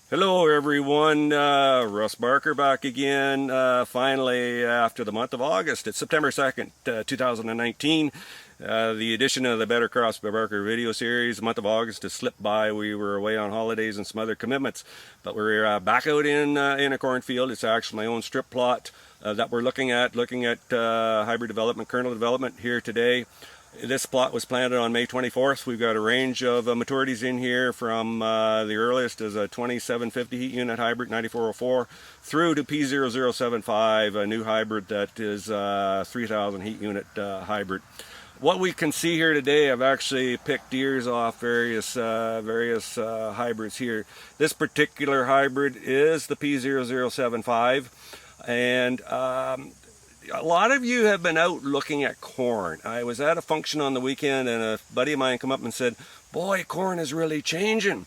Hello everyone, Russ Barker back again, finally after the month of August. It's September 2nd, 2019. The edition of the Better Cross by Barker video series. The month of August has slipped by. We were away on holidays and some other commitments, but we're back out in a cornfield. It's actually my own strip plot that we're looking at hybrid development, kernel development here today. This plot was planted on May 24th. We've got a range of maturities in here from the earliest is a 2750 heat unit hybrid 9404 through to P0075, a new hybrid that is 3000 heat unit hybrid. What we can see here today, I've actually picked ears off various hybrids here. This particular hybrid is the P0075, and a lot of you have been out looking at corn. I was at a function on the weekend and a buddy of mine come up and said, boy, corn is really changing.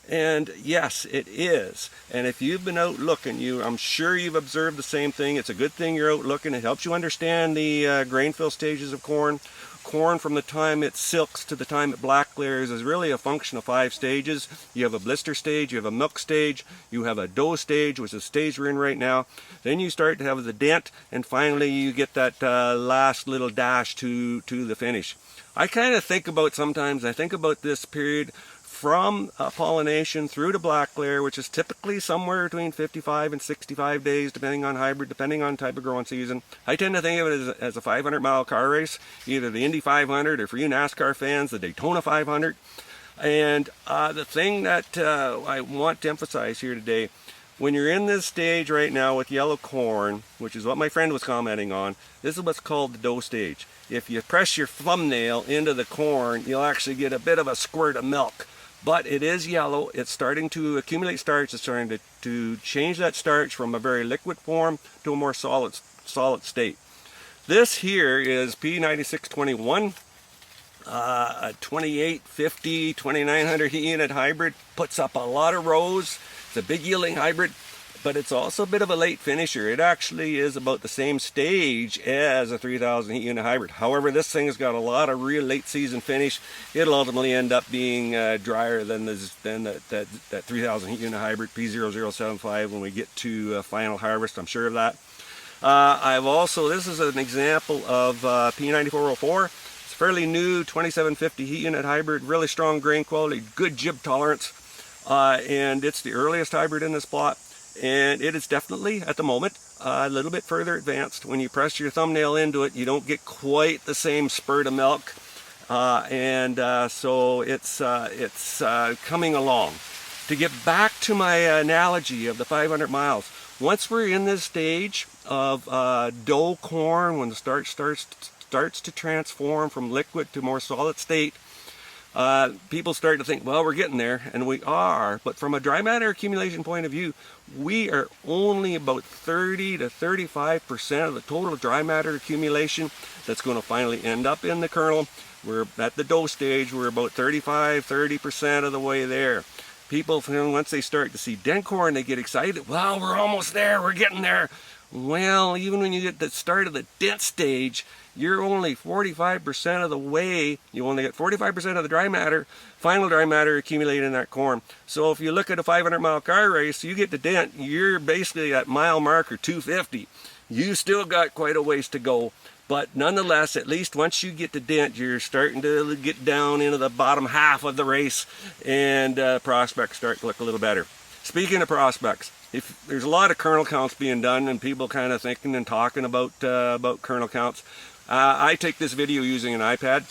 And yes, it is. And if you've been out looking, I'm sure you've observed the same thing. It's a good thing you're out looking. It helps you understand the grain fill stages of corn. Corn, from the time it silks to the time it black layers, is really a function of 5 stages. You have a blister stage, you have a milk stage, you have a dough stage, which is the stage we're in right now. Then you start to have the dent, and finally you get that last little dash to the finish. I kind of think about this period from pollination through to black layer, which is typically somewhere between 55 and 65 days, depending on hybrid, depending on type of growing season. I tend to think of it as a 500-mile car race, either the Indy 500 or, for you NASCAR fans, the Daytona 500. And the thing that I want to emphasize here today, when you're in this stage right now with yellow corn, which is what my friend was commenting on, this is what's called the dough stage. If you press your thumbnail into the corn, you'll actually get a bit of a squirt of milk. But it is yellow, it's starting to accumulate starch, it's starting to change that starch from a very liquid form to a more solid state. This here is P9621, a 2850, 2900 heat unit hybrid, puts up a lot of rows. It's a big yielding hybrid, but it's also a bit of a late finisher. It actually is about the same stage as a 3000 heat unit hybrid. However, this thing has got a lot of real late season finish. It'll ultimately end up being drier than that 3000 heat unit hybrid P0075 when we get to final harvest. I'm sure of that. This is an example of P9404. It's fairly new 2750 heat unit hybrid, really strong grain quality, good jib tolerance, and it's the earliest hybrid in this plot. And it is definitely, at the moment, a little bit further advanced. When you press your thumbnail into it, you don't get quite the same spurt of milk, so it's coming along. To get back to my analogy of the 500 miles, once we're in this stage of dough corn, when the starch starts to transform from liquid to more solid state, people start to think, well, we're getting there, and we are, but from a dry matter accumulation point of view, we are only about 30 to 35% of the total dry matter accumulation that's going to finally end up in the kernel. We're at the dough stage, we're about 30% of the way there. People, once they start to see dent corn, they get excited. Well, we're almost there, we're getting there. Well, even when you get the start of the dent stage, you're only 45% of the way. You only get 45% of the dry matter, final dry matter accumulated in that corn. So if you look at a 500-mile car race, you get the dent, you're basically at mile marker 250. You still got quite a ways to go. But nonetheless, at least once you get the dent, you're starting to get down into the bottom half of the race, and prospects start to look a little better. Speaking of prospects, if there's a lot of kernel counts being done and people kind of thinking and talking about kernel counts, I take this video using an iPad.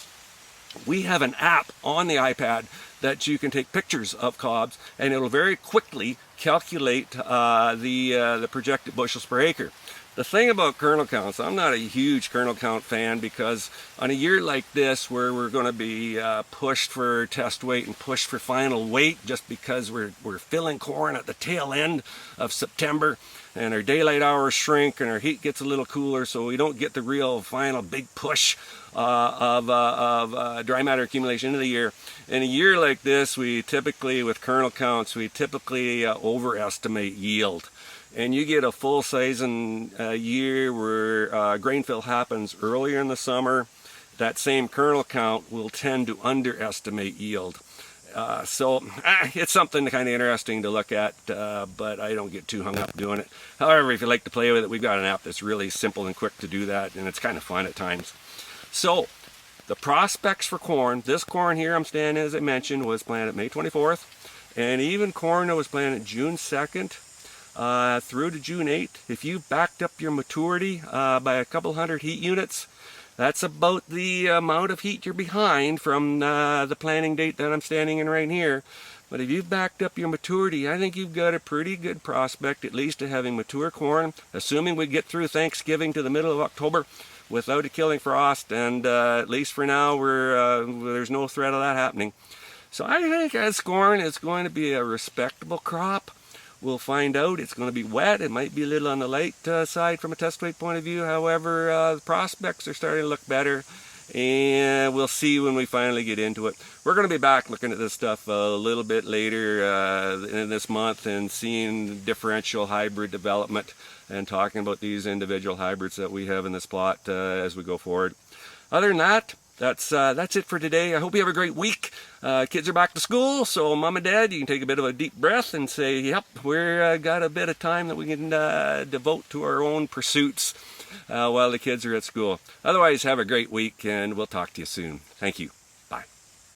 We have an app on the iPad that you can take pictures of cobs, and it'll very quickly calculate the projected bushels per acre. The thing about kernel counts, I'm not a huge kernel count fan, because on a year like this where we're going to be pushed for test weight and pushed for final weight, just because we're filling corn at the tail end of September, and our daylight hours shrink and our heat gets a little cooler, so we don't get the real final big push of dry matter accumulation into the year. In a year like this, we typically, with kernel counts, overestimate yield. And you get a full season year where grain fill happens earlier in the summer, that same kernel count will tend to underestimate yield. It's something kind of interesting to look at, but I don't get too hung up doing it. However, if you like to play with it, we've got an app that's really simple and quick to do that, and it's kind of fun at times. So, the prospects for corn, this corn here I'm standing, as I mentioned, was planted May 24th, and even corn that was planted June 2nd through to June 8th. If you backed up your maturity by a couple hundred heat units, that's about the amount of heat you're behind from the planting date that I'm standing in right here. But if you've backed up your maturity, I think you've got a pretty good prospect, at least, of having mature corn, assuming we get through Thanksgiving to the middle of October without a killing frost, and at least for now, there's no threat of that happening. So I think as corn, it's going to be a respectable crop. We'll find out. It's going to be wet. It might be a little on the light side from a test weight point of view. However, the prospects are starting to look better, and we'll see when we finally get into it. We're going to be back looking at this stuff a little bit later in this month and seeing differential hybrid development and talking about these individual hybrids that we have in this plot as we go forward. Other than that, that's it for today. I hope you have a great week. Kids are back to school, so Mom and Dad, you can take a bit of a deep breath and say, yep, we're got a bit of time that we can devote to our own pursuits while the kids are at school. Otherwise, have a great week, and we'll talk to you soon. Thank you.